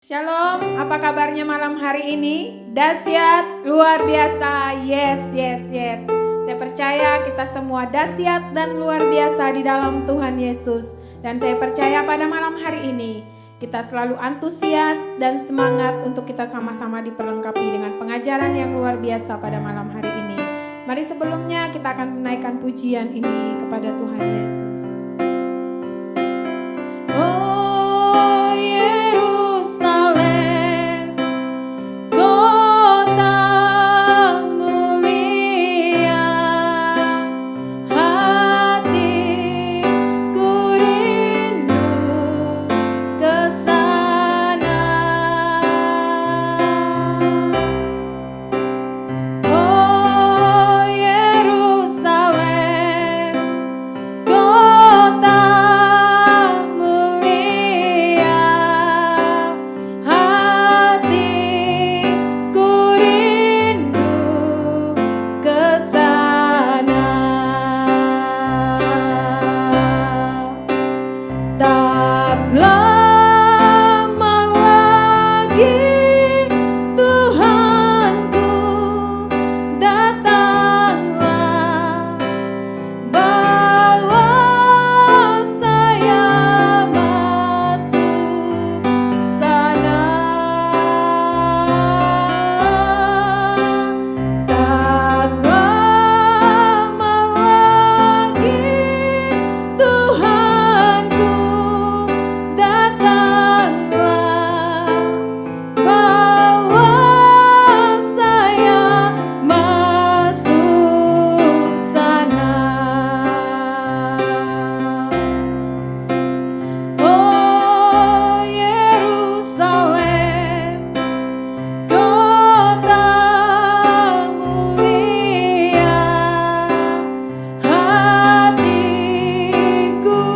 Shalom, apa kabarnya malam hari ini? Dahsyat, luar biasa, yes. Saya percaya kita semua dahsyat dan luar biasa di dalam Tuhan Yesus. Dan saya percaya pada malam hari ini, kita selalu antusias dan semangat untuk kita sama-sama diperlengkapi dengan pengajaran yang luar biasa pada malam hari ini. Mari sebelumnya kita akan menaikkan pujian ini kepada Tuhan Yesus. Oh Yerusalem, kota mulia, hatiku rindu ke sana. Oh Yerusalem, kota mulia, hatiku rindu ke sana. Tak lama lagi Tuhanku datanglah, bawa saya masuk sana. Tak lama lagi Tuhanku datanglah, bawa saya masuk sana. Oh Yerusalem, kota mulia, hatiku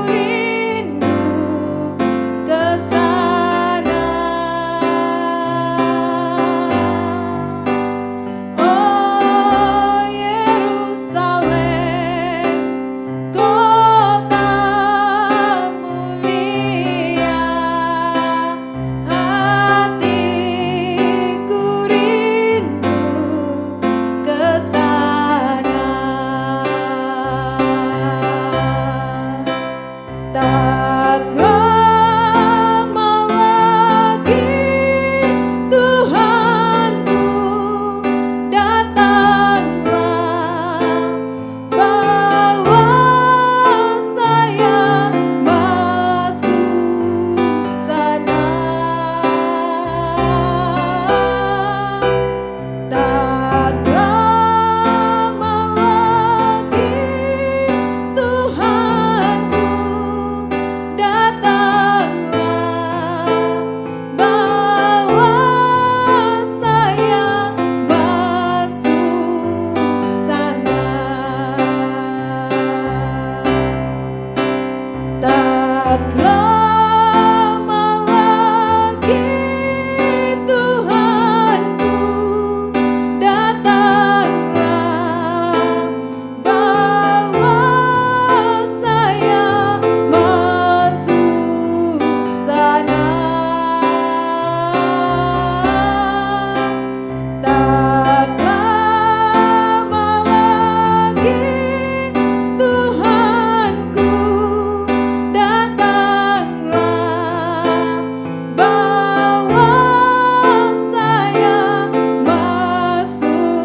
rindu ke sana. Oh Yerusalem, kota mulia, hatiku rindu ke sana. Tak lama lagi Tuhanku datanglah, bawa saya masuk sana. Tak lama lagi Tuhanku datanglah, bawa saya masuk sana. Tak lama lagi Tuhanku datanglah, bawa saya masuk sana. Tak lama lagi Tuhanku datanglah, bawa saya masuk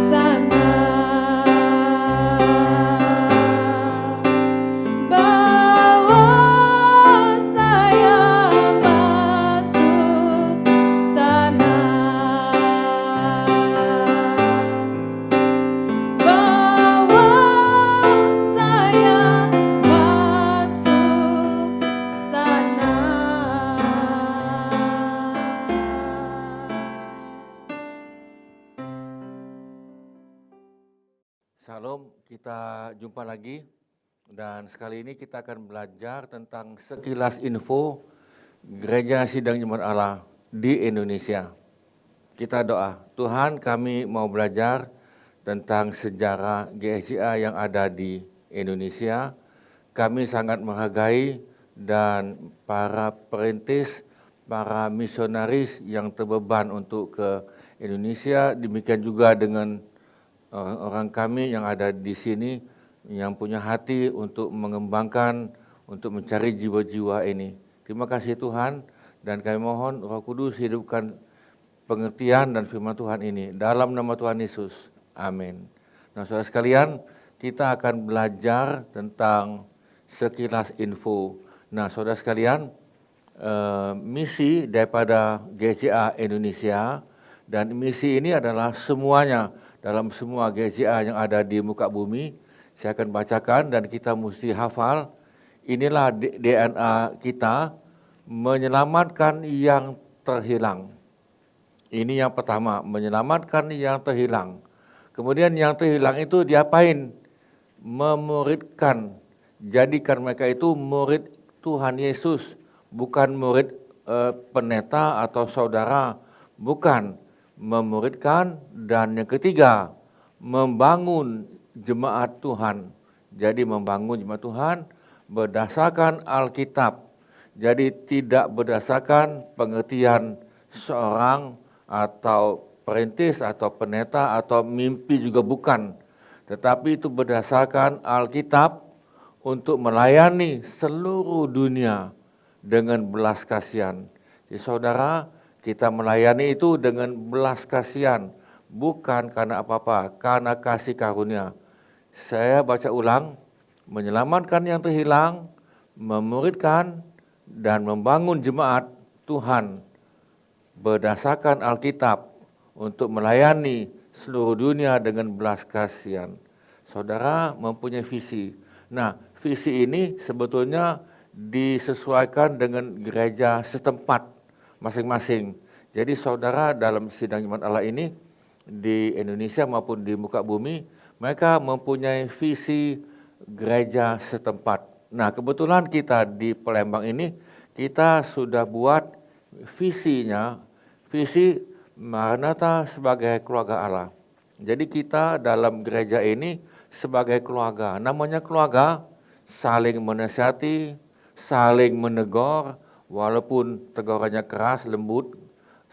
sana. Bawa saya masuk sana. Bawa saya masuk sana. Shalom, kita jumpa lagi dan sekali ini kita akan belajar tentang sekilas info Gereja Sidang Jemaat Allah di Indonesia. Kita doa, Tuhan kami mau belajar tentang sejarah GSJA yang ada di Indonesia. Kami sangat menghargai dan para perintis para misionaris yang terbeban untuk ke Indonesia, demikian juga dengan orang-orang kami yang ada di sini yang punya hati untuk mengembangkan, untuk mencari jiwa-jiwa ini. Terima kasih Tuhan, dan kami mohon Roh Kudus hidupkan pengertian dan firman Tuhan ini dalam nama Tuhan Yesus. Amin. Nah, saudara sekalian, kita akan belajar tentang sekilas info. Nah, saudara sekalian, misi daripada GCA Indonesia, dan misi ini adalah semuanya dalam semua GCA yang ada di muka bumi. Saya akan bacakan dan kita mesti hafal. Inilah DNA kita, menyelamatkan yang terhilang. Ini yang pertama, menyelamatkan yang terhilang. Kemudian yang terhilang itu diapain? Memuridkan, jadikan mereka itu murid Tuhan Yesus, bukan murid pendeta atau saudara, bukan, memuridkan. Dan yang ketiga, membangun jemaat Tuhan. Jadi membangun jemaat Tuhan berdasarkan Alkitab. Jadi tidak berdasarkan pengertian seorang atau perintis atau pendeta atau mimpi juga bukan. Tetapi itu berdasarkan Alkitab untuk melayani seluruh dunia dengan belas kasihan. Jadi saudara, kita melayani itu dengan belas kasihan, bukan karena apa-apa, karena kasih karunia. Saya baca ulang, menyelamatkan yang terhilang, memuridkan, dan membangun jemaat Tuhan berdasarkan Alkitab untuk melayani seluruh dunia dengan belas kasihan. Saudara mempunyai visi. Nah, visi ini sebetulnya disesuaikan dengan gereja setempat masing-masing. Jadi saudara dalam sidang jemaat Allah ini di Indonesia maupun di muka bumi, mereka mempunyai visi gereja setempat. Nah, kebetulan kita di Palembang ini, kita sudah buat visinya, visi Maranatha sebagai keluarga Allah. Jadi kita dalam gereja ini sebagai keluarga, namanya keluarga, saling menasihati, saling menegur, walaupun tegurannya keras, lembut,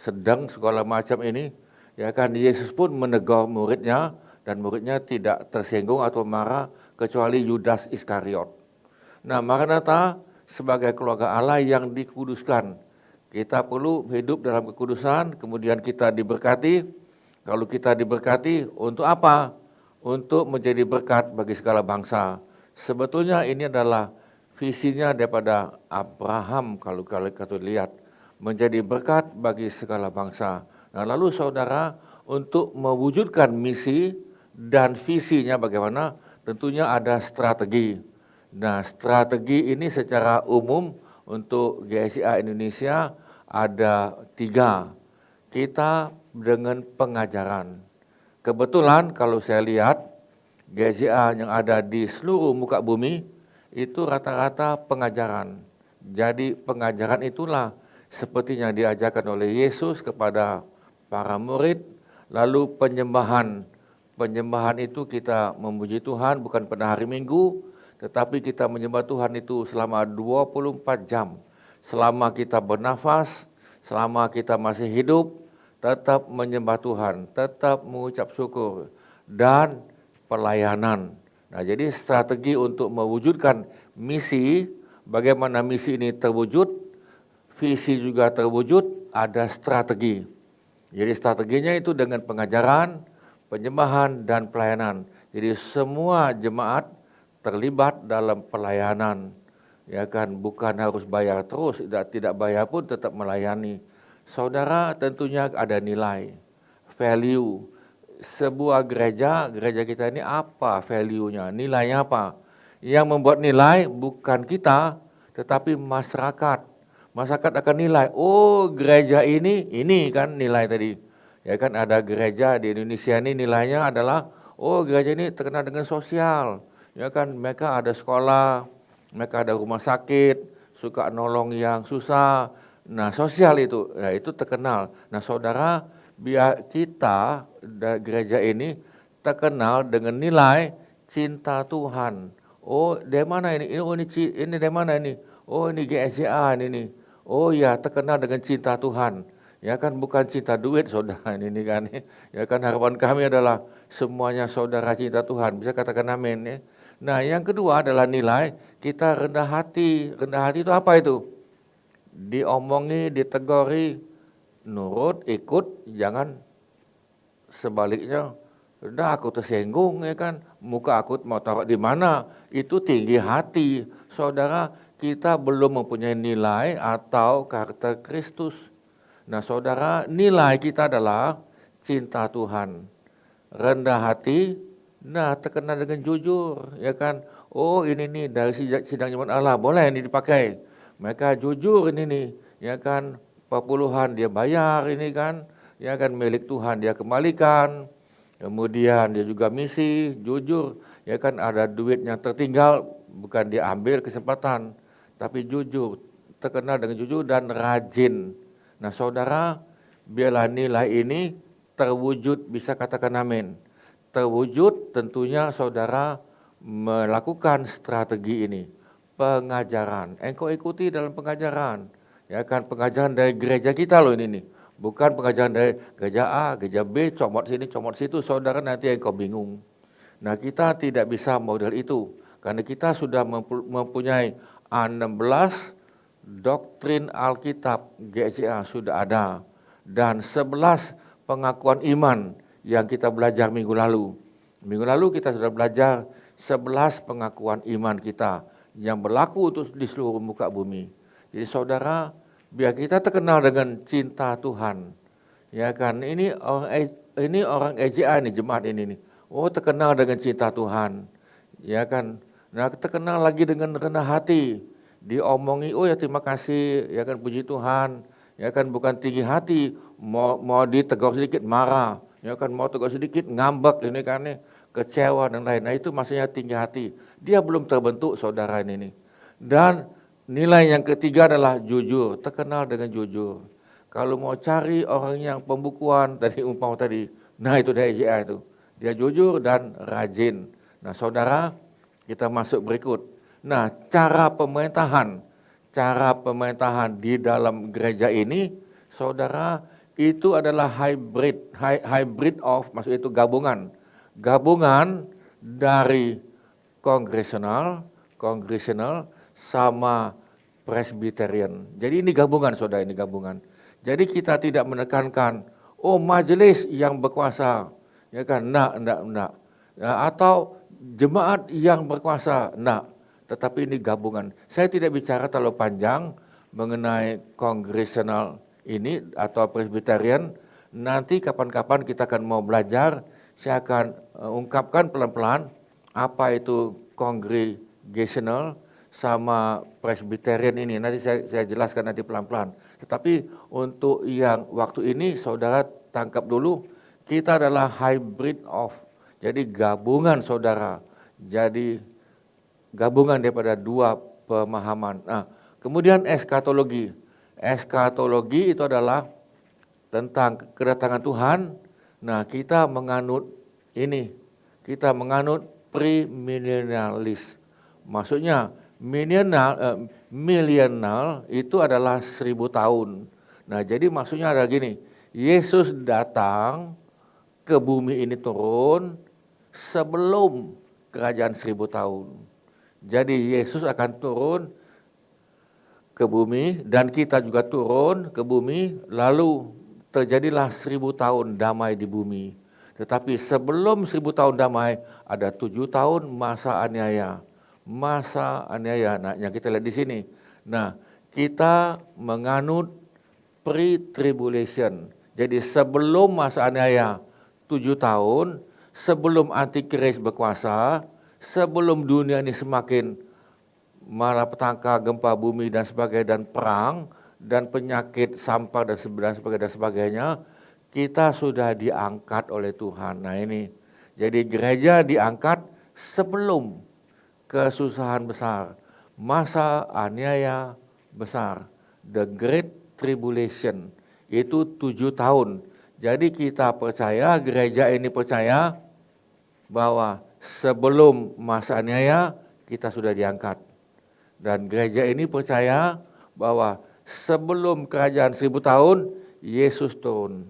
sedang segala macam ini, ya kan, Yesus pun menegur muridnya, dan muridnya tidak tersinggung atau marah, kecuali Yudas Iskariot. Nah, Maranatha sebagai keluarga Allah yang dikuduskan. Kita perlu hidup dalam kekudusan, kemudian kita diberkati. Kalau kita diberkati, untuk apa? Untuk menjadi berkat bagi segala bangsa. Sebetulnya ini adalah visinya daripada Abraham, kalau kita lihat, menjadi berkat bagi segala bangsa. Nah, lalu saudara, untuk mewujudkan misi dan visinya bagaimana? Tentunya ada strategi. Nah, strategi ini secara umum untuk GSIA Indonesia ada 3. Kita dengan pengajaran. Kebetulan kalau saya lihat GSIA yang ada di seluruh muka bumi itu rata-rata pengajaran. Jadi pengajaran itulah sepertinya diajarkan oleh Yesus kepada para murid. Lalu penyembahan. Penyembahan itu kita memuji Tuhan bukan pada hari Minggu, tetapi kita menyembah Tuhan itu selama 24 jam. Selama kita bernafas, selama kita masih hidup, tetap menyembah Tuhan, tetap mengucap syukur, dan pelayanan. Nah, jadi strategi untuk mewujudkan misi, bagaimana misi ini terwujud, visi juga terwujud, ada strategi. Jadi strateginya itu dengan pengajaran, penyembahan, dan pelayanan. Jadi semua jemaat terlibat dalam pelayanan, ya kan, bukan harus bayar terus, tidak bayar pun tetap melayani. Saudara, tentunya ada nilai, value. Sebuah gereja kita ini apa value-nya, nilainya apa? Yang membuat nilai bukan kita, tetapi masyarakat. Masyarakat akan nilai, oh gereja ini kan nilai tadi. Ya kan, ada gereja di Indonesia ini nilainya adalah, oh gereja ini terkenal dengan sosial. Ya kan, mereka ada sekolah, mereka ada rumah sakit, suka nolong yang susah. Nah, sosial itu, ya itu terkenal. Nah, saudara, biar kita gereja ini terkenal dengan nilai cinta Tuhan. Oh, dari mana ini? Oh, ini dari mana ini? Oh, ini GSCA ini. Oh ya, terkenal dengan cinta Tuhan. Ya kan, bukan cinta duit saudara ini kan. Ya kan, harapan kami adalah semuanya saudara cinta Tuhan. Bisa katakan amin ya. Nah, yang kedua adalah nilai kita rendah hati. Rendah hati itu apa itu? Diomongi, ditegori, nurut, ikut, jangan sebaliknya. Udah aku tersinggung ya kan, muka aku mau taruh di mana, itu tinggi hati. Saudara, kita belum mempunyai nilai atau karakter Kristus. Nah saudara, nilai kita adalah cinta Tuhan, rendah hati, nah terkenal dengan jujur, ya kan. Oh ini nih dari sidang jemaat Allah, boleh ini dipakai. Mereka jujur ini nih, ya kan, perpuluhan dia bayar ini kan, ya kan, milik Tuhan dia kembalikan. Kemudian dia juga misi, jujur, ya kan, ada duit yang tertinggal, bukan diambil kesempatan, tapi jujur, terkenal dengan jujur dan rajin. Nah saudara, biarlah nilai ini terwujud, bisa katakan amin. Terwujud tentunya saudara melakukan strategi ini, pengajaran. Engkau ikuti dalam pengajaran, ya kan, pengajaran dari gereja kita loh ini nih. Bukan pengajaran dari gereja A, gereja B, comot sini, comot situ, saudara nanti engkau bingung. Nah kita tidak bisa model itu, karena kita sudah mempunyai 16 doktrin Alkitab GCA sudah ada, dan 11 pengakuan iman yang kita belajar minggu lalu. Minggu lalu kita sudah belajar 11 pengakuan iman kita yang berlaku untuk di seluruh muka bumi. Jadi saudara, biar kita terkenal dengan cinta Tuhan. Ya kan, ini orang EJA nih, jemaat ini nih. Oh, terkenal dengan cinta Tuhan. Ya kan. Nah, terkenal lagi dengan rendah hati. Diomongi, oh ya terima kasih, ya kan, puji Tuhan. Ya kan, bukan tinggi hati, mau ditegur sedikit marah. Ya kan, mau tegur sedikit ngambek ini kan nih, kecewa dan lain. Nah, itu maksudnya tinggi hati. Dia belum terbentuk saudara ini nih. Dan nilai yang ketiga adalah jujur, terkenal dengan jujur. Kalau mau cari orang yang pembukuan tadi umpama tadi, nah itu dari EJA itu. Dia jujur dan rajin. Nah saudara, kita masuk berikut. Nah cara pemerintahan di dalam gereja ini, saudara, itu adalah hybrid of, maksud itu gabungan dari kongresional sama Presbyterian. Jadi ini gabungan saudara, ini gabungan. Jadi kita tidak menekankan, oh majelis yang berkuasa, ya kan, enggak. Ya, atau jemaat yang berkuasa, enggak. Tetapi ini gabungan. Saya tidak bicara terlalu panjang mengenai kongresional ini atau Presbyterian. Nanti kapan-kapan kita akan mau belajar, saya akan ungkapkan pelan-pelan apa itu congregational sama Presbyterian ini. Nanti saya jelaskan nanti pelan-pelan. Tetapi untuk yang waktu ini saudara tangkap dulu, kita adalah hybrid of. Jadi gabungan saudara. Jadi gabungan daripada dua pemahaman. Nah, kemudian eskatologi. Eskatologi itu adalah tentang kedatangan Tuhan. Nah, kita menganut ini. Kita menganut premillennialis. Maksudnya milenial itu adalah 1000 tahun. Nah jadi maksudnya ada gini, Yesus datang ke bumi ini turun sebelum kerajaan 1000 tahun. Jadi Yesus akan turun ke bumi dan kita juga turun ke bumi, lalu terjadilah 1000 tahun damai di bumi. Tetapi sebelum 1000 tahun damai ada 7 tahun masa aniaya. Nah, yang kita lihat di sini. Nah, kita menganut pre-tribulation. Jadi sebelum masa aniaya 7 tahun, sebelum antikris berkuasa, sebelum dunia ini semakin malapetaka, gempa bumi dan sebagainya, dan perang dan penyakit, sampah dan sebagainya, kita sudah diangkat oleh Tuhan. Nah ini, jadi gereja diangkat sebelum kesusahan besar, masa aniaya besar, the great tribulation, itu 7 tahun. Jadi kita percaya, gereja ini percaya bahwa sebelum masa aniaya kita sudah diangkat. Dan gereja ini percaya bahwa sebelum kerajaan 1000 tahun, Yesus turun.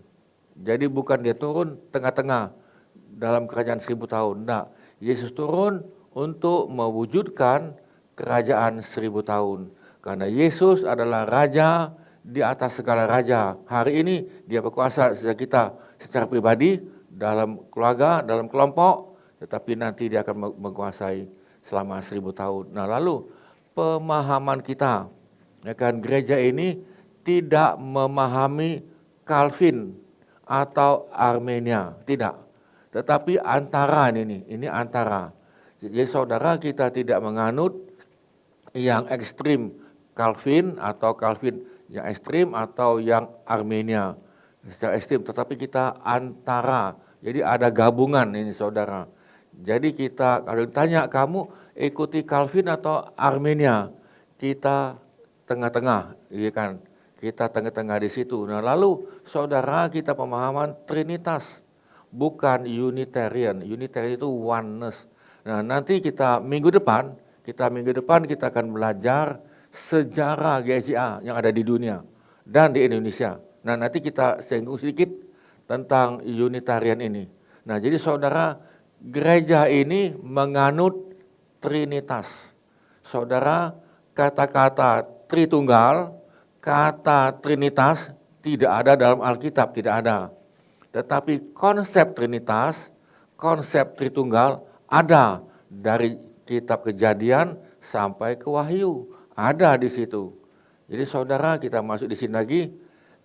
Jadi bukan dia turun tengah-tengah dalam kerajaan 1000 tahun. Nah, Yesus turun untuk mewujudkan kerajaan 1000 tahun. Karena Yesus adalah Raja di atas segala raja. Hari ini dia berkuasa sejak kita secara pribadi, dalam keluarga, dalam kelompok, tetapi nanti dia akan menguasai selama 1000 tahun. Nah, lalu pemahaman kita, ya kan, gereja ini tidak memahami Calvin atau Armenia, tidak. Tetapi antara ini antara. Jadi saudara, kita tidak menganut yang ekstrim Calvin atau Calvin yang ekstrim atau yang Armenia secara ekstrim, tetapi kita antara. Jadi ada gabungan ini saudara. Jadi kita kalau ditanya kamu ikuti Calvin atau Armenia, kita tengah-tengah, iya kan? Kita tengah-tengah di situ. Nah, lalu saudara, kita pemahaman Trinitas, bukan Unitarian. Unitarian itu oneness. Nah, nanti minggu depan kita akan belajar sejarah GSIA yang ada di dunia dan di Indonesia. Nah, nanti kita singgung sedikit tentang Unitarian ini. Nah, jadi saudara, gereja ini menganut Trinitas. Saudara, kata-kata Tritunggal, kata Trinitas tidak ada dalam Alkitab, tidak ada. Tetapi konsep Trinitas, konsep Tritunggal ada dari kitab Kejadian sampai ke Wahyu, ada di situ. Jadi saudara, kita masuk di sini lagi,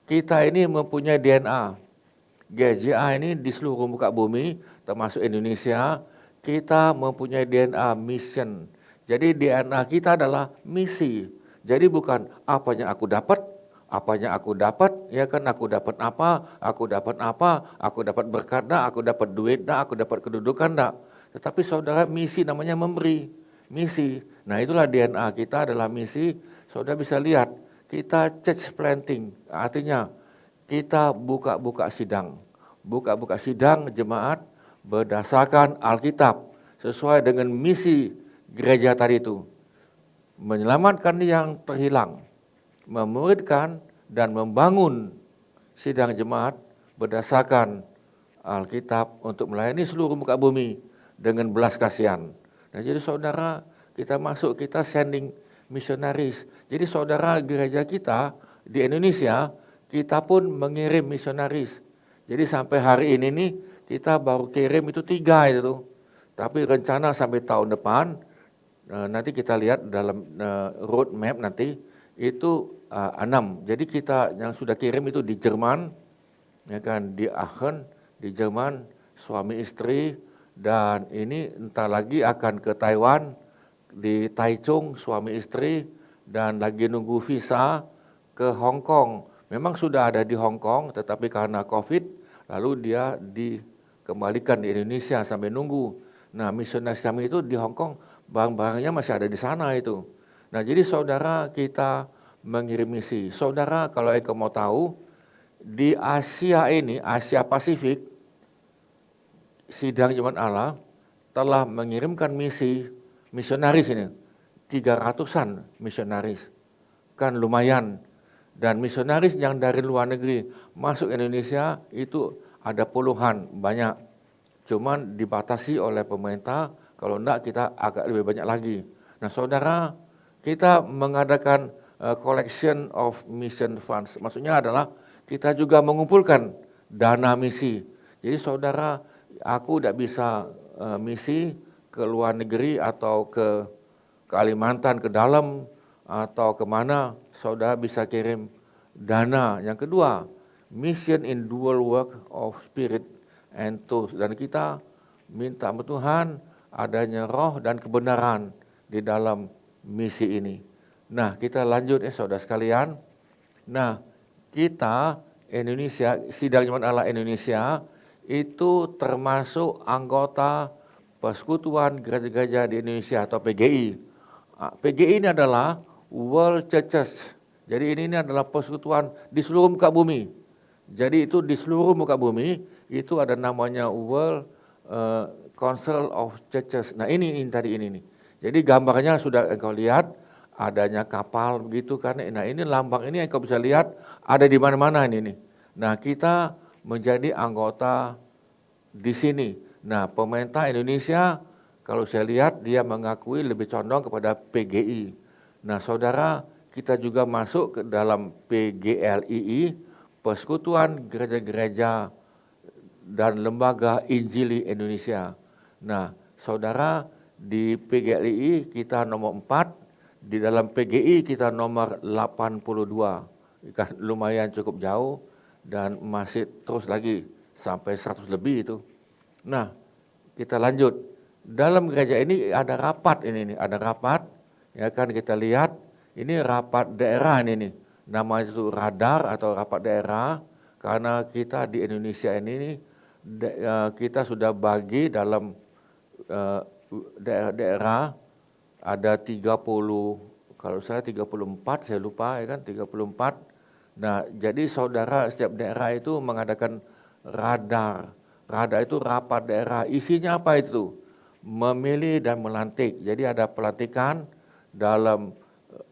kita ini mempunyai DNA. GSJA ini di seluruh muka bumi, termasuk Indonesia, kita mempunyai DNA mission. Jadi DNA kita adalah misi. Jadi bukan apa yang aku dapat, ya kan, aku dapat apa, aku dapat berkat, aku dapat duit, aku dapat kedudukan, Tetapi saudara, misi namanya memberi, misi. Nah, itulah DNA kita adalah misi. Saudara bisa lihat, kita church planting, artinya kita buka-buka sidang jemaat berdasarkan Alkitab, sesuai dengan misi gereja tadi itu. Menyelamatkan yang terhilang, memuridkan dan membangun sidang jemaat berdasarkan Alkitab untuk melayani seluruh muka bumi dengan belas kasihan. Nah, jadi saudara, kita sending misionaris. Jadi saudara, gereja kita di Indonesia, kita pun mengirim misionaris. Jadi sampai hari ini nih, kita baru kirim itu 3 itu. Tapi rencana sampai tahun depan, nanti kita lihat dalam road map nanti, itu 6. Jadi kita yang sudah kirim itu di Jerman, ya kan, di Aachen, di Jerman, suami istri, dan ini entar lagi akan ke Taiwan, di Taichung, suami istri, dan lagi nunggu visa ke Hong Kong. Memang sudah ada di Hong Kong, tetapi karena COVID, lalu dia dikembalikan di Indonesia sampai nunggu. Nah, misionaris kami itu di Hong Kong, barang-barangnya masih ada di sana itu. Nah, jadi saudara, kita mengirim misi. Saudara, kalau engkau mau tahu, di Asia ini, Asia Pasifik, Sidang Jemaat Allah telah mengirimkan misionaris ini, 300-an misionaris. Kan lumayan. Dan misionaris yang dari luar negeri masuk Indonesia itu ada puluhan, banyak. Cuman dibatasi oleh pemerintah, kalau enggak kita agak lebih banyak lagi. Nah saudara, kita mengadakan collection of mission funds. Maksudnya adalah kita juga mengumpulkan dana misi. Jadi saudara, aku tidak bisa misi ke luar negeri atau ke Kalimantan, ke dalam, atau kemana, saudara bisa kirim dana. Yang kedua, mission in dual work of spirit and truth. Dan kita minta Tuhan adanya roh dan kebenaran di dalam misi ini. Nah, kita lanjut saudara sekalian. Nah, kita Indonesia, Sidang Jemaat Allah Indonesia itu termasuk anggota Persekutuan Gereja-Gereja di Indonesia atau PGI. PGI ini adalah World Churches. Jadi ini adalah persekutuan di seluruh muka bumi. Jadi itu di seluruh muka bumi itu ada namanya World Council of Churches. Nah ini tadi ini nih. Jadi gambarnya sudah engkau lihat, adanya kapal begitu kan. Nah ini lambang ini yang kau bisa lihat ada di mana-mana ini nih. Nah kita menjadi anggota di sini. Nah pemerintah Indonesia kalau saya lihat dia mengakui lebih condong kepada PGI. Nah saudara, kita juga masuk ke dalam PGLII, Persekutuan Gereja-Gereja dan Lembaga Injili Indonesia. Nah saudara, di PGLII kita nomor 4, di dalam PGI kita nomor 82, kan lumayan cukup jauh dan masih terus lagi sampai 100 lebih itu. Nah, kita lanjut. Dalam gereja ini ada rapat ini nih, ada rapat, ya kan kita lihat ini rapat daerah ini nih. Namanya itu radar atau rapat daerah karena kita di Indonesia ini kita sudah bagi dalam daerah-daerah ada 30, kalau saya 34, saya lupa ya kan, 34. Nah, jadi saudara setiap daerah itu mengadakan radar. Radar itu rapat daerah. Isinya apa itu? Memilih dan melantik. Jadi ada pelantikan dalam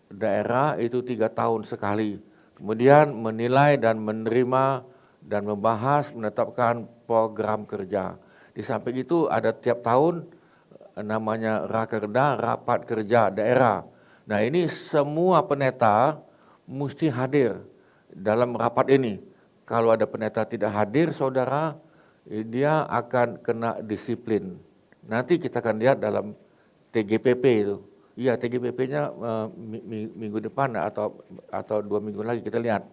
daerah itu 3 tahun sekali. Kemudian menilai dan menerima dan membahas, menetapkan program kerja. Di samping itu ada tiap tahun namanya Rakerda, rapat kerja daerah. Nah ini semua pendeta mesti hadir dalam rapat ini. Kalau ada pendeta tidak hadir, saudara, dia akan kena disiplin. Nanti kita akan lihat dalam TGPP itu. Iya, TGPP-nya minggu depan atau 2 minggu lagi kita lihat.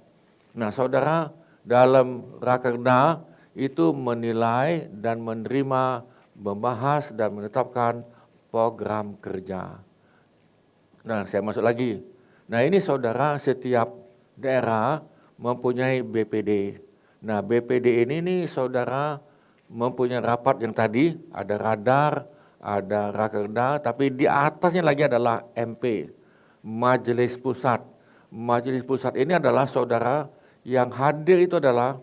Nah saudara, dalam Rakerda itu menilai dan menerima, membahas dan menetapkan program kerja. Nah, saya masuk lagi. Nah, ini saudara, setiap daerah mempunyai BPD. Nah, BPD ini nih saudara mempunyai rapat yang tadi, ada radar, ada Rakerda, tapi di atasnya lagi adalah MP, Majelis Pusat. Majelis Pusat ini adalah saudara yang hadir itu adalah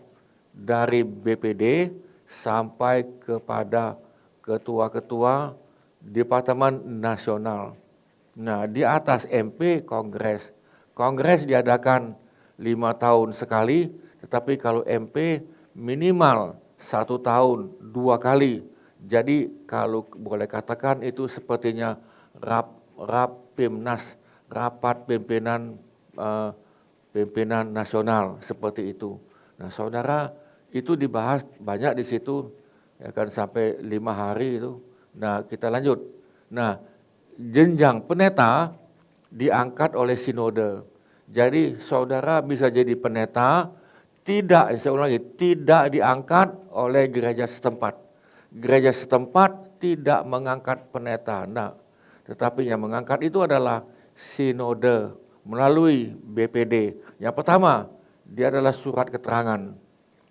dari BPD sampai kepada ketua-ketua Departemen Nasional. Nah, di atas MP Kongres. Kongres diadakan 5 tahun sekali, tetapi kalau MP minimal 1 tahun 2 kali. Jadi kalau boleh katakan itu sepertinya Rapimnas, rapat pimpinan nasional seperti itu. Nah, saudara, itu dibahas banyak di situ. Ya kan sampai 5 hari itu. Nah kita lanjut. Nah jenjang pendeta diangkat oleh sinode. Jadi saudara bisa jadi pendeta, saya ulang lagi, tidak diangkat oleh gereja setempat. Gereja setempat tidak mengangkat pendeta. Nah, tetapi yang mengangkat itu adalah sinode melalui BPD. Yang pertama, dia adalah surat keterangan.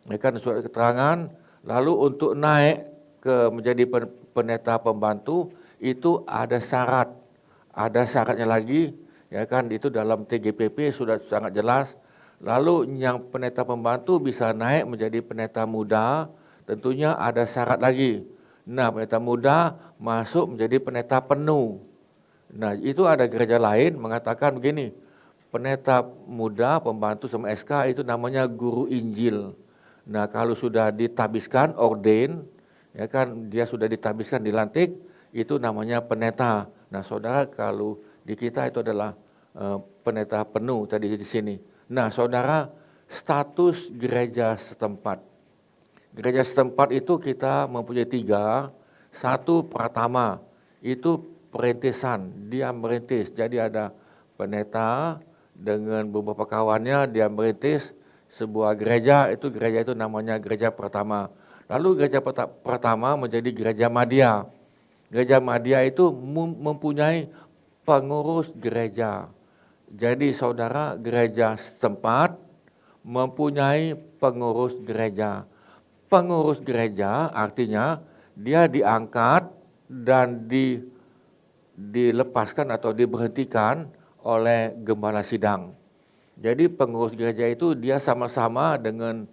Ya kan, surat keterangan. Lalu untuk naik ke menjadi pendeta pembantu itu ada syaratnya lagi, ya kan, itu dalam TGPP sudah sangat jelas. Lalu yang pendeta pembantu bisa naik menjadi pendeta muda, tentunya ada syarat lagi. Nah, pendeta muda masuk menjadi pendeta penuh. Nah, itu ada gereja lain mengatakan begini, pendeta muda pembantu sama SK itu namanya guru Injil. Nah, kalau sudah ditabiskan, ordain, ya kan, dia sudah ditabiskan, dilantik, itu namanya pendeta. Nah, saudara, kalau di kita itu adalah pendeta penuh tadi di sini. Nah, saudara, status gereja setempat. Gereja setempat itu kita mempunyai 3. Satu, pertama, itu perintisan, dia merintis. Jadi ada pendeta dengan beberapa kawannya, dia merintis sebuah gereja itu namanya gereja pertama. Lalu gereja pertama menjadi gereja madya. Gereja madya itu mempunyai pengurus gereja. Jadi saudara, gereja setempat mempunyai pengurus gereja. Pengurus gereja artinya dia diangkat dan dilepaskan atau diberhentikan oleh gembala sidang. Jadi pengurus gereja itu dia sama-sama dengan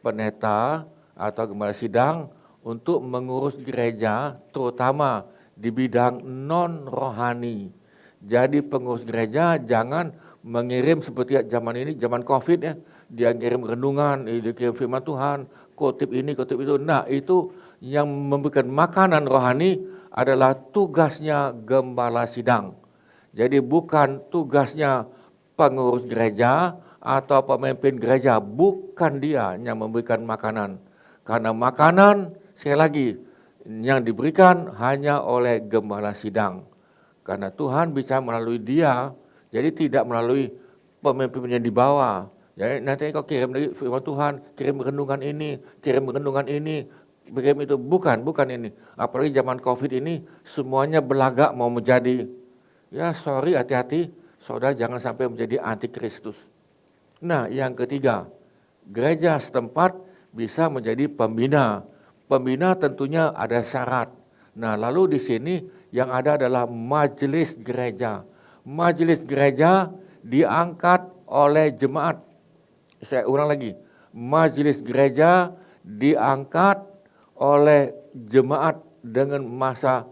pendeta atau gembala sidang untuk mengurus gereja terutama di bidang non rohani. Jadi pengurus gereja jangan mengirim seperti zaman ini, zaman COVID ya. Dia kirim renungan, dia kirim firman Tuhan, kutip ini, kutip itu. Nah, itu yang memberikan makanan rohani adalah tugasnya gembala sidang. Jadi bukan tugasnya pengurus gereja atau pemimpin gereja, bukan dia yang memberikan makanan. Karena makanan, sekali lagi, yang diberikan hanya oleh gembala sidang. Karena Tuhan bisa melalui dia, jadi tidak melalui pemimpin yang di bawah. Jadi nanti kau kirim dari firman Tuhan, kirim renungan ini, kirim renungan ini, kirim itu. Bukan ini. Apalagi zaman COVID ini, semuanya belagak mau menjadi. Ya sorry, hati-hati, saudara jangan sampai menjadi antikristus. Nah yang ketiga, gereja setempat bisa menjadi pembina. Pembina tentunya ada syarat. Nah lalu di sini yang ada adalah majelis gereja. Majelis gereja diangkat oleh jemaat. Saya ulang lagi, majelis gereja diangkat oleh jemaat dengan masa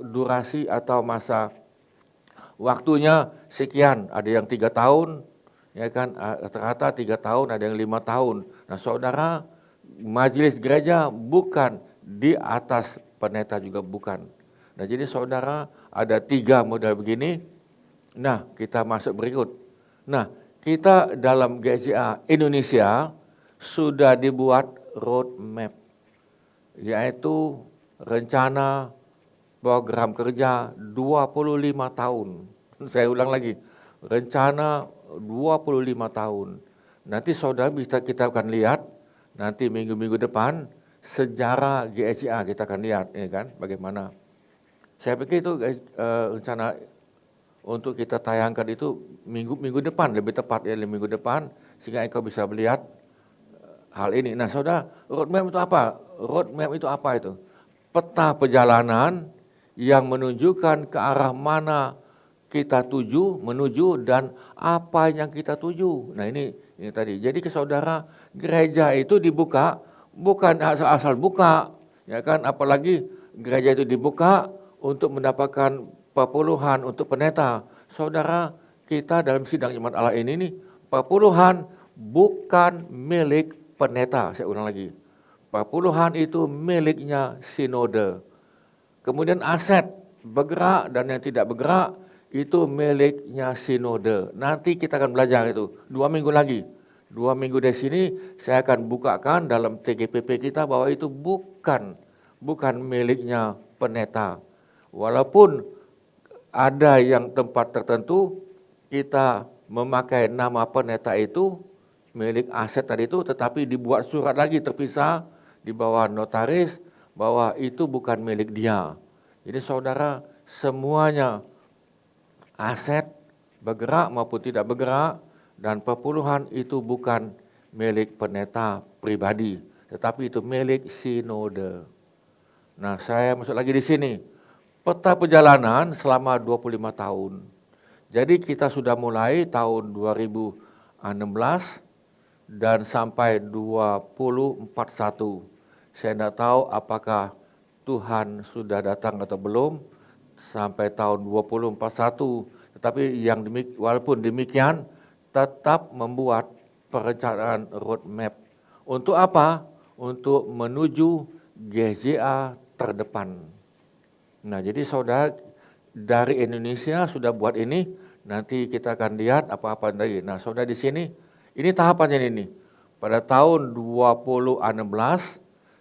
durasi atau masa waktunya sekian. Ada yang 3 tahun, ya kan, rata-rata 3 tahun, ada yang 5 tahun. Nah saudara, majelis gereja bukan di atas pendeta juga bukan. Nah jadi saudara ada 3 model begini. Nah kita masuk berikut. Nah kita dalam GCA Indonesia sudah dibuat roadmap, yaitu rencana program kerja 25 tahun. Saya ulang lagi, rencana 25 tahun. Nanti saudara bisa kita akan lihat nanti minggu-minggu depan sejarah GSCA kita akan lihat, ya kan, bagaimana. Saya pikir itu rencana untuk kita tayangkan itu minggu depan, lebih tepat ya, minggu depan, sehingga engkau bisa melihat hal ini. Nah saudara, roadmap itu apa? Roadmap itu apa itu? Peta perjalanan yang menunjukkan ke arah mana kita menuju dan apa yang kita tuju. Nah ini tadi. Jadi ke saudara, gereja itu dibuka bukan asal-asal buka, ya kan? Apalagi gereja itu dibuka untuk mendapatkan perpuluhan untuk pendeta. Saudara, kita dalam sidang iman Allah ini nih, perpuluhan bukan milik pendeta. Saya ulang lagi, perpuluhan itu miliknya sinode. Kemudian aset bergerak dan yang tidak bergerak itu miliknya sinode. Nanti kita akan belajar itu 2 minggu lagi. 2 minggu dari sini saya akan bukakan dalam TGPP kita bahwa itu bukan miliknya pendeta. Walaupun ada yang tempat tertentu kita memakai nama pendeta itu milik aset tadi itu, tetapi dibuat surat lagi terpisah di bawah notaris bahwa itu bukan milik dia. Jadi saudara, semuanya aset bergerak maupun tidak bergerak dan perpuluhan itu bukan milik pendeta pribadi, tetapi itu milik sinode. Nah, saya masuk lagi di sini. Peta perjalanan selama 25 tahun. Jadi kita sudah mulai tahun 2016 dan sampai 2041. Saya tidak tahu apakah Tuhan sudah datang atau belum sampai tahun 2041. Tetapi walaupun demikian tetap membuat perencanaan roadmap. Untuk apa? Untuk menuju GZA terdepan. Nah, jadi saudara dari Indonesia sudah buat ini, nanti kita akan lihat apa-apa lagi. Nah, saudara di sini, ini tahapannya ini. Pada tahun 2016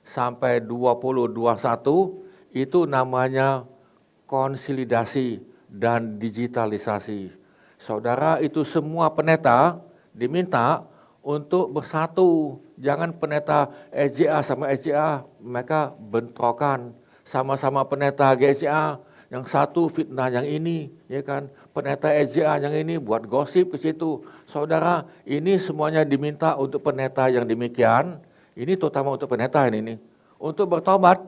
sampai 2021 itu namanya konsolidasi dan digitalisasi. Saudara, itu semua pendeta diminta untuk bersatu. Jangan pendeta SJA sama SJA mereka bentrokan. Sama-sama pendeta GSCA, yang satu fitnah yang ini, ya kan? Pendeta SJA yang ini buat gosip ke situ. Saudara, ini semuanya diminta untuk pendeta yang demikian. Ini terutama untuk pendeta ini, untuk bertobat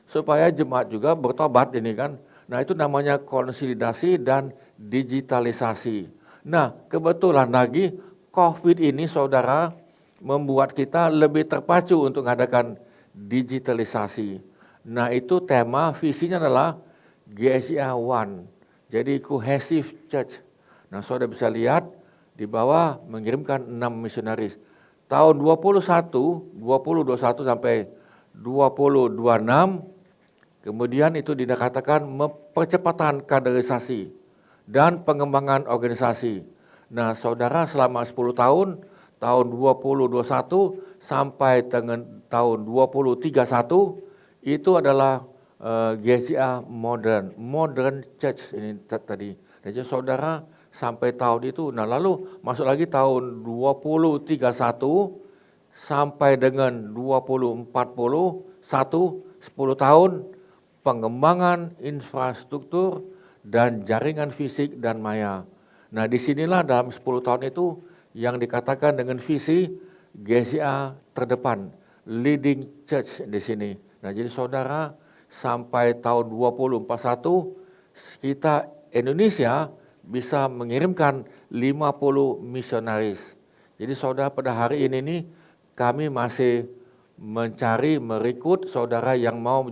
supaya jemaat juga bertobat ini kan. Nah, itu namanya konsolidasi dan digitalisasi. Nah, kebetulan lagi COVID ini saudara membuat kita lebih terpacu untuk mengadakan digitalisasi. Nah, itu tema visinya adalah GSCA One. Jadi cohesive church. Nah, saudara bisa lihat di bawah mengirimkan 6 misionaris. Tahun 2021 sampai 2026, kemudian itu dikatakan percepatan kaderisasi dan pengembangan organisasi. Nah, saudara selama 10 tahun, tahun 2021 sampai dengan tahun 2031, itu adalah GCA Modern Church ini tadi. Jadi saudara sampai tahun itu, nah lalu masuk lagi tahun 2031 sampai dengan 2041, 10 tahun pengembangan infrastruktur dan jaringan fisik dan maya. Nah, disinilah dalam 10 tahun itu yang dikatakan dengan visi GCA terdepan, leading church di sini. Nah, jadi saudara sampai tahun 2041 kita Indonesia bisa mengirimkan 50 misionaris. Jadi saudara pada hari ini nih kami masih merekrut saudara yang mau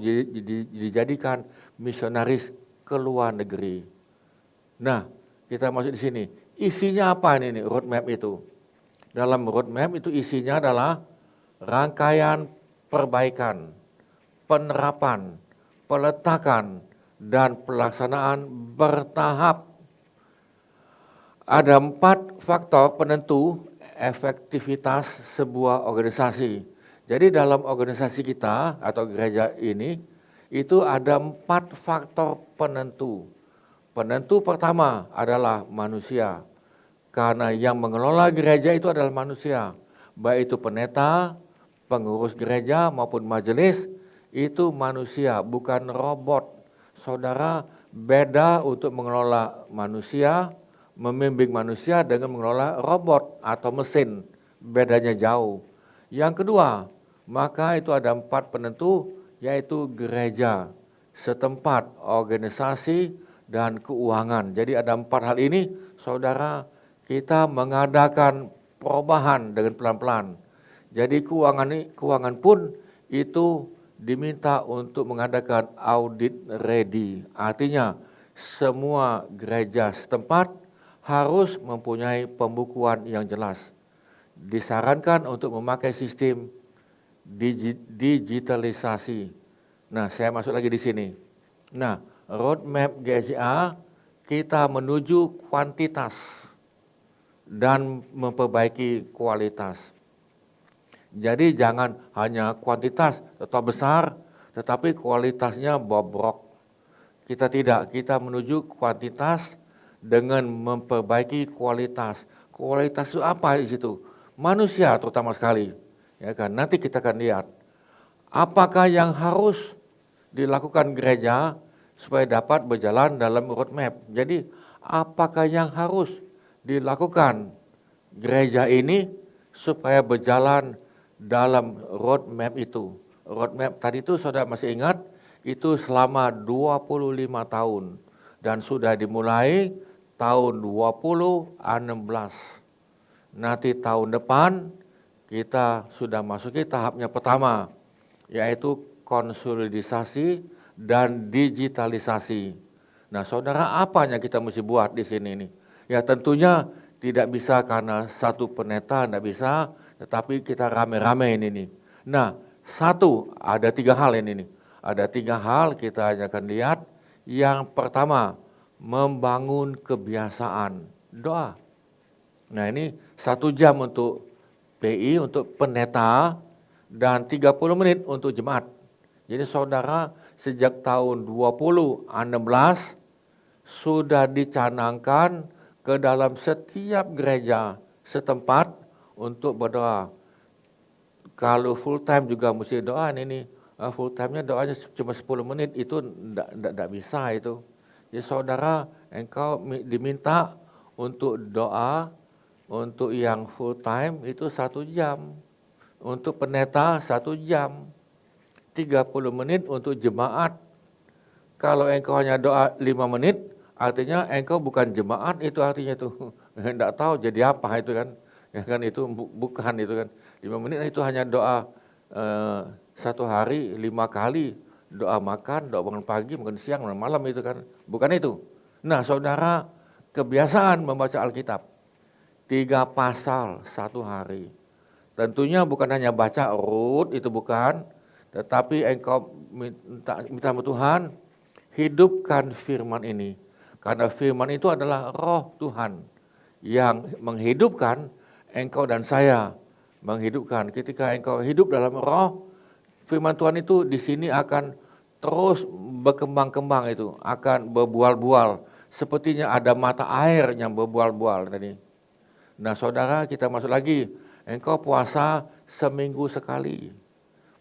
dijadikan misionaris ke luar negeri. Nah, kita masuk di sini. Isinya apa ini roadmap itu? Dalam roadmap itu isinya adalah rangkaian perbaikan, penerapan, peletakan, dan pelaksanaan bertahap. Ada 4 faktor penentu efektivitas sebuah organisasi. Jadi dalam organisasi kita atau gereja ini, itu ada 4 faktor penentu. Penentu pertama adalah manusia. Karena yang mengelola gereja itu adalah manusia. Baik itu pendeta, pengurus gereja maupun majelis, itu manusia, bukan robot. Saudara, beda untuk mengelola manusia, membimbing manusia dengan mengelola robot atau mesin. Bedanya jauh. Yang kedua, maka itu ada 4 penentu, yaitu gereja, setempat, organisasi, dan keuangan. Jadi ada 4 hal ini, saudara, kita mengadakan perubahan dengan pelan-pelan. Jadi keuangan pun itu diminta untuk mengadakan audit ready. Artinya semua gereja setempat harus mempunyai pembukuan yang jelas. Disarankan untuk memakai sistem digitalisasi. Nah, saya masuk lagi di sini. Nah, roadmap GCA kita menuju kuantitas dan memperbaiki kualitas. Jadi jangan hanya kuantitas tetap besar, tetapi kualitasnya bobrok. Kita tidak, kita menuju kuantitas dengan memperbaiki kualitas. Kualitas itu apa di situ? Manusia terutama sekali. Ya kan? Nanti kita akan lihat apakah yang harus dilakukan gereja supaya dapat berjalan dalam roadmap. Jadi apakah yang harus dilakukan gereja ini supaya berjalan dalam roadmap itu. Roadmap tadi itu saudara masih ingat, itu selama 25 tahun dan sudah dimulai tahun 2016. Nanti tahun depan kita sudah masuki tahapnya pertama, yaitu konsolidasi dan digitalisasi. Nah, saudara, apa yang kita mesti buat di sini nih? Ya tentunya tidak bisa karena satu pendeta, tidak bisa, tetapi kita rame-rame ini nih. Nah, ada 3 hal ini nih. Ada 3 hal kita akan lihat. Yang pertama, membangun kebiasaan doa. Nah, ini 1 jam untuk PI, untuk pendeta, dan 30 menit untuk jemaat. Jadi saudara, sejak tahun 2016 sudah dicanangkan ke dalam setiap gereja setempat untuk berdoa. Kalau full time juga mesti doa ini. Full time-nya doanya cuma 10 menit, itu tidak bisa itu. Jadi saudara, engkau diminta untuk doa, untuk yang full time itu 1 jam. Untuk pendeta 1 jam. 30 menit untuk jemaat. Kalau engkau hanya doa 5 menit, artinya engkau bukan jemaat, itu artinya itu. Tidak tahu jadi apa itu kan. Ya kan itu bukan itu kan. 5 menit itu hanya doa 1 hari 5 kali. Doa makan, doa bangun pagi, makan siang, makan malam itu kan. Bukan itu. Nah saudara, kebiasaan membaca Alkitab, 3 pasal 1 hari. Tentunya bukan hanya baca urut, itu bukan, tetapi engkau minta sama Tuhan, hidupkan firman ini. Karena firman itu adalah roh Tuhan yang menghidupkan engkau dan saya. Menghidupkan, ketika engkau hidup dalam roh, firman Tuhan itu di sini akan terus berkembang-kembang itu, akan berbual-bual. Sepertinya ada mata air yang berbual-bual tadi. Nah saudara, kita masuk lagi. Engkau puasa seminggu sekali.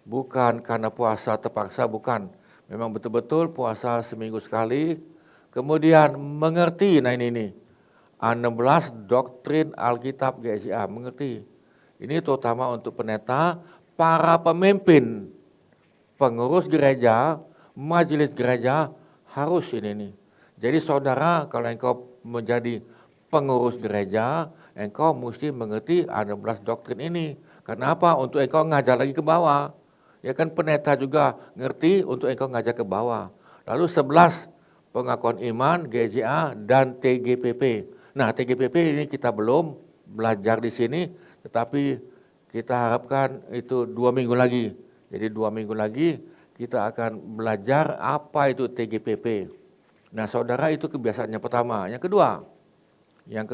Bukan karena puasa terpaksa, bukan. Memang betul-betul puasa seminggu sekali. Kemudian mengerti, nah ini 16 doktrin Alkitab GSIA, mengerti. Ini terutama untuk pendeta, para pemimpin, pengurus gereja, majelis gereja, harus ini nih. Jadi saudara, kalau engkau menjadi pengurus gereja, engkau mesti mengerti 16 doktrin ini. Kenapa? Untuk engkau ngajar lagi ke bawah. Ya kan pendeta juga ngerti untuk engkau ngajar ke bawah. Lalu 11 pengakuan iman, GJA dan TGPP. Nah, TGPP ini kita belum belajar di sini, tetapi kita harapkan itu 2 minggu lagi. Jadi 2 minggu lagi kita akan belajar apa itu TGPP. Nah, saudara, itu kebiasaannya pertama. Yang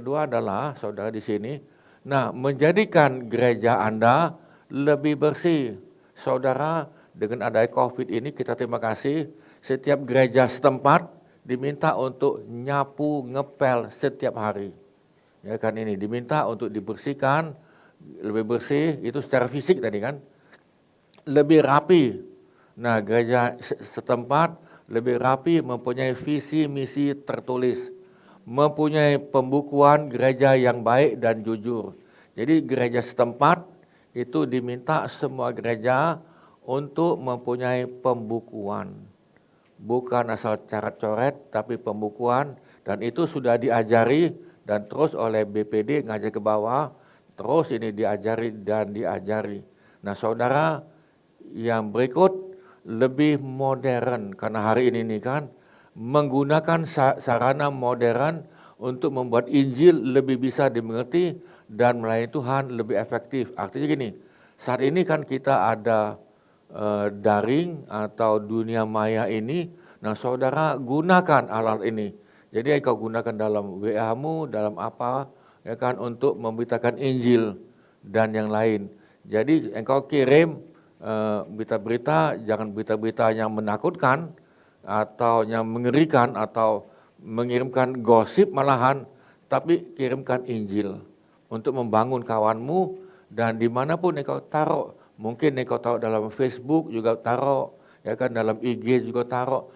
kedua adalah saudara di sini, nah menjadikan gereja Anda lebih bersih. Saudara, dengan adanya COVID ini kita terima kasih, setiap gereja setempat diminta untuk nyapu, ngepel setiap hari. Ya kan ini diminta untuk dibersihkan, lebih bersih, itu secara fisik tadi kan, lebih rapi. Nah, gereja setempat lebih rapi, mempunyai visi misi tertulis, mempunyai pembukuan gereja yang baik dan jujur. Jadi gereja setempat itu diminta semua gereja untuk mempunyai pembukuan. Bukan asal coret-coret, tapi pembukuan. Dan itu sudah diajari dan terus oleh BPD ngajak ke bawah. Terus ini diajari dan diajari. Nah saudara, yang berikut lebih modern. Karena hari ini nih kan, menggunakan sarana modern untuk membuat Injil lebih bisa dimengerti dan melayani Tuhan lebih efektif. Artinya gini, saat ini kan kita ada daring atau dunia maya ini, nah saudara gunakan alat ini. Jadi engkau gunakan dalam WA-mu, dalam apa, ya kan, untuk memberitakan Injil dan yang lain. Jadi engkau kirim berita-berita, jangan berita-berita yang menakutkan, atau yang mengerikan, atau mengirimkan gosip malahan, tapi kirimkan Injil untuk membangun kawanmu. Dan dimanapun engkau taruh, mungkin engkau taruh dalam Facebook juga taruh, ya kan, dalam IG juga taruh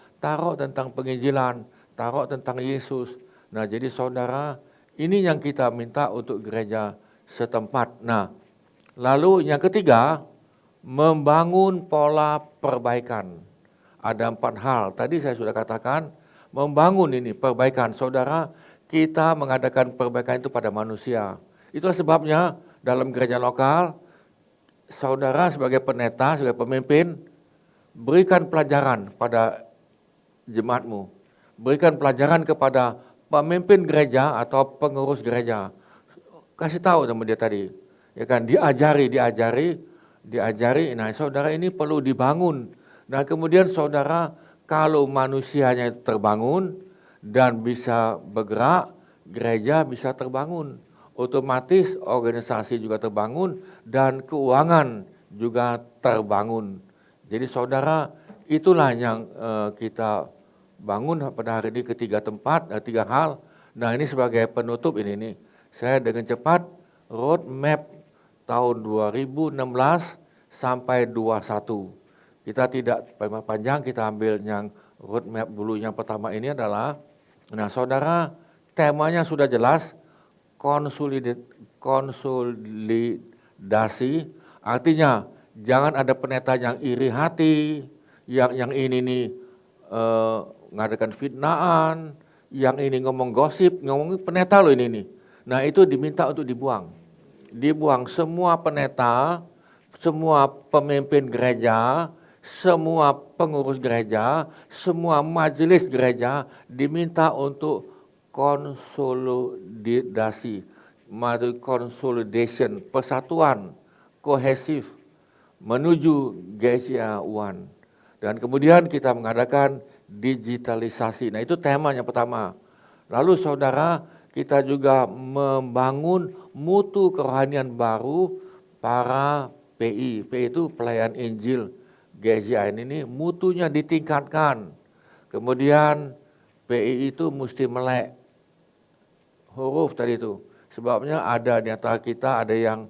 tentang penginjilan, taruh tentang Yesus. Nah jadi saudara, ini yang kita minta untuk gereja setempat. Nah lalu yang ketiga, membangun pola perbaikan. Ada 4 hal, tadi saya sudah katakan, membangun ini perbaikan. Saudara, kita mengadakan perbaikan itu pada manusia. Itulah sebabnya dalam gereja lokal, saudara sebagai pendeta, sebagai pemimpin, berikan pelajaran pada jemaatmu. Berikan pelajaran kepada pemimpin gereja atau pengurus gereja. Kasih tahu sama dia tadi, ya kan, diajari. Nah saudara, ini perlu dibangun. Nah kemudian saudara, kalau manusianya terbangun dan bisa bergerak, gereja bisa terbangun. Otomatis organisasi juga terbangun dan keuangan juga terbangun. Jadi saudara, itulah yang kita bangun pada hari ini, ketiga tempat, 3 hal. Nah ini sebagai penutup ini nih, saya dengan cepat roadmap tahun 2016 sampai 21. Kita tidak panjang, kita ambil yang roadmap dulu. Yang pertama ini adalah, nah saudara, temanya sudah jelas, konsolidasi, artinya jangan ada pendeta yang iri hati, yang ini nih ngadakan fitnahan, yang ini ngomong gosip, ngomong pendeta loh ini nih. Nah itu diminta untuk dibuang. Dibuang semua pendeta, semua pemimpin gereja semua pengurus gereja, semua majelis gereja diminta untuk konsolidasi, consolidation, persatuan, kohesif, menuju GSIA One. Dan kemudian kita mengadakan digitalisasi. Nah itu temanya pertama. Lalu saudara, kita juga membangun mutu kerohanian baru para PI. PI itu pelayan Injil. GSIA ini mutunya ditingkatkan. Kemudian PI itu mesti melek huruf tadi itu. Sebabnya ada di antara kita ada yang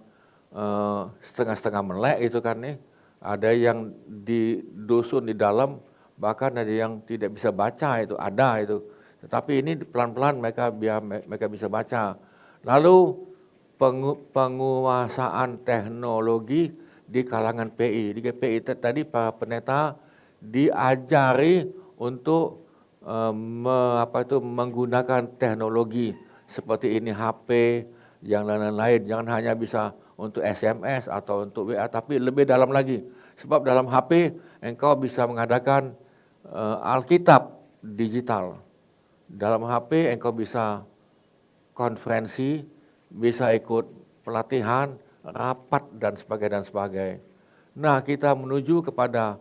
setengah-setengah melek itu kan nih. Ada yang di dusun di dalam, bahkan ada yang tidak bisa baca itu, ada itu. Tetapi ini pelan-pelan mereka bisa baca. Lalu penguasaan teknologi di kalangan PI. Di PI tadi para pendeta diajari untuk menggunakan teknologi seperti ini HP, yang lain-lain. Jangan hanya bisa untuk SMS atau untuk WA, tapi lebih dalam lagi. Sebab dalam HP engkau bisa mengadakan Alkitab digital. Dalam HP engkau bisa konferensi, bisa ikut pelatihan, rapat dan sebagainya. Nah, kita menuju kepada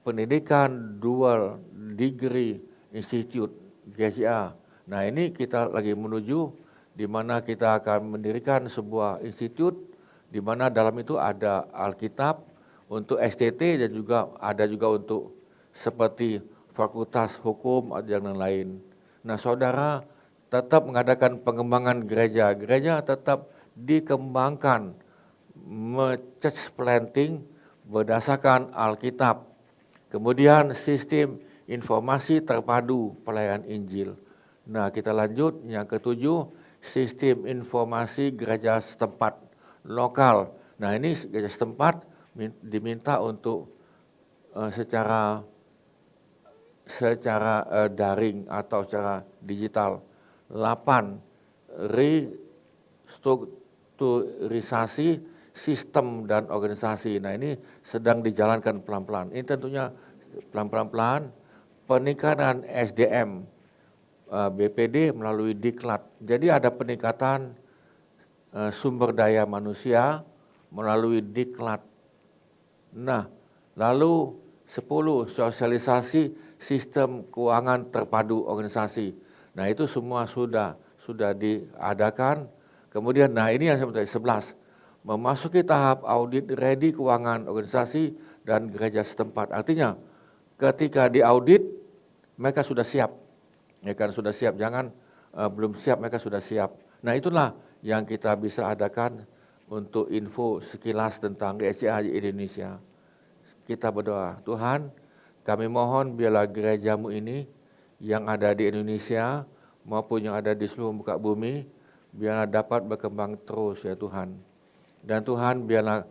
pendidikan dual degree institute GSIA. Nah, ini kita lagi menuju di mana kita akan mendirikan sebuah institut di mana dalam itu ada Alkitab untuk STT dan juga ada juga untuk seperti fakultas hukum dan lain-lain. Nah, saudara, tetap mengadakan pengembangan gereja. Gereja tetap dikembangkan, church planting berdasarkan Alkitab. Kemudian sistem informasi terpadu pelayanan Injil. Nah, kita lanjut yang ketujuh, sistem informasi gereja setempat lokal. Nah, ini gereja setempat diminta untuk secara daring atau secara digital. 8. Restrukturisasi sistem dan organisasi. Nah, ini sedang dijalankan pelan-pelan. Ini tentunya pelan-pelan peningkatan SDM BPD melalui diklat. Jadi ada peningkatan sumber daya manusia melalui diklat. Nah, lalu 10. Sosialisasi sistem keuangan terpadu organisasi. Nah, itu semua sudah diadakan. Kemudian, nah ini yang saya 11. Memasuki tahap audit ready keuangan organisasi dan gereja setempat. Artinya, ketika diaudit, mereka sudah siap. Mereka sudah siap, jangan belum siap, mereka sudah siap. Nah, itulah yang kita bisa adakan untuk info sekilas tentang GSIA di Indonesia. Kita berdoa, Tuhan, kami mohon biarlah gerejamu ini yang ada di Indonesia maupun yang ada di seluruh muka bumi, biarlah dapat berkembang terus ya Tuhan. Dan Tuhan, biarlah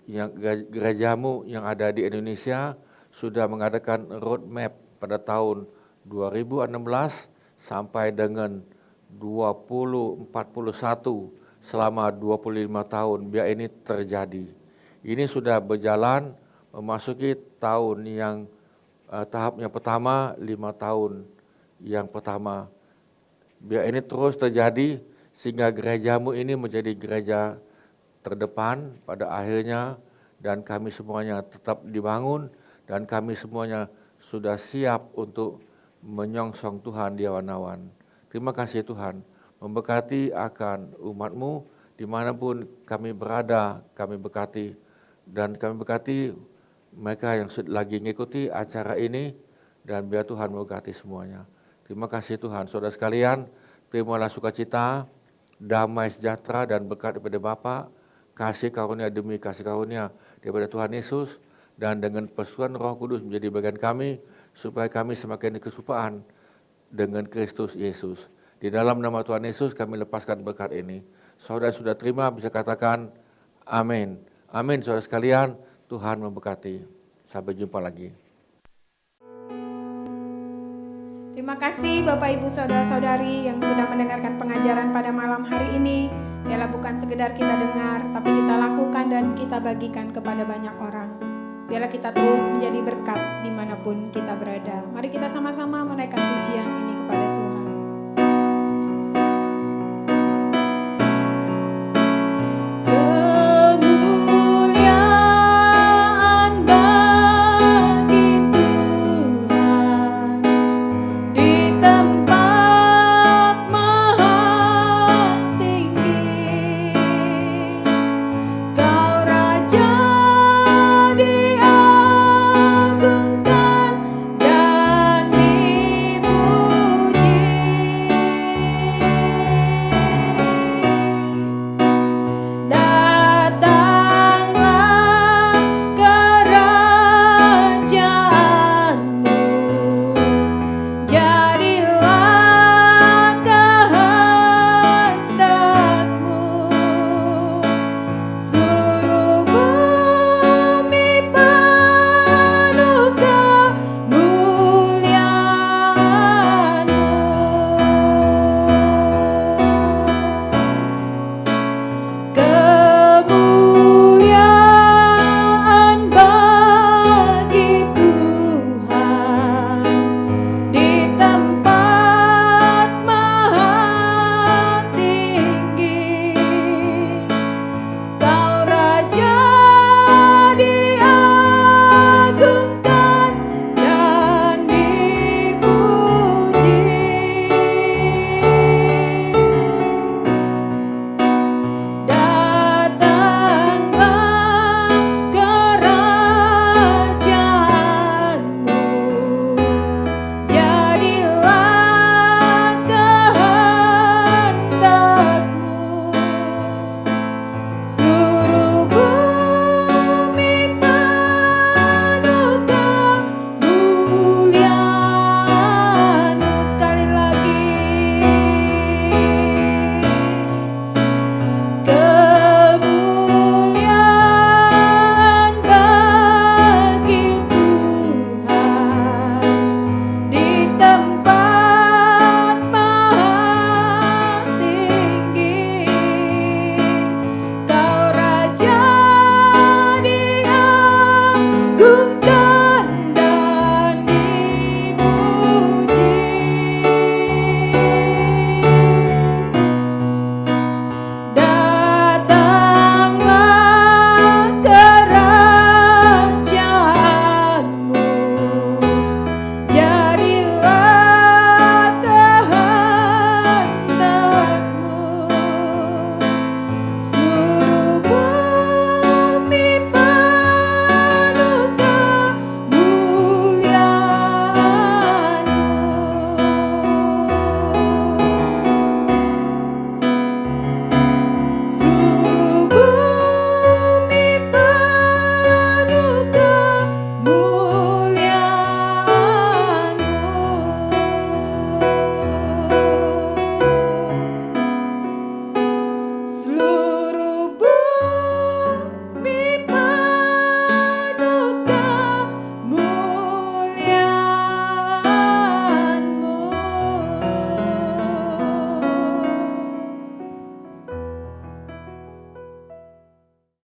yang gerejamu yang ada di Indonesia sudah mengadakan roadmap pada tahun 2016 sampai dengan 2041 selama 25 tahun, biar ini terjadi. Ini sudah berjalan memasuki tahun yang tahapnya pertama, 5 tahun yang pertama. Biar ini terus terjadi sehingga gerejamu ini menjadi gereja terdepan pada akhirnya, dan kami semuanya tetap dibangun dan kami semuanya sudah siap untuk menyongsong Tuhan di awan-awan. Terima kasih Tuhan, memberkati akan umat-Mu dimanapun kami berada, kami berkati. Dan kami berkati mereka yang lagi mengikuti acara ini, dan biar Tuhan memberkati semuanya. Terima kasih Tuhan. Saudara sekalian, terimalah sukacita, damai sejahtera dan berkat daripada Bapa, kasih karunia demi kasih karunia daripada Tuhan Yesus, dan dengan persekutuan Roh Kudus menjadi bagian kami, supaya kami semakin dikesupaan dengan Kristus Yesus. Di dalam nama Tuhan Yesus kami lepaskan berkat ini. Saudara sudah terima, bisa katakan amin. Amin saudara sekalian, Tuhan memberkati. Sampai jumpa lagi. Terima kasih Bapak Ibu Saudara-saudari yang sudah mendengarkan pengajaran pada malam hari ini. Biarlah bukan sekedar kita dengar, tapi kita lakukan dan kita bagikan kepada banyak orang. Biarlah kita terus menjadi berkat dimanapun kita berada. Mari kita sama-sama menaikkan pujian ini kepada Tuhan.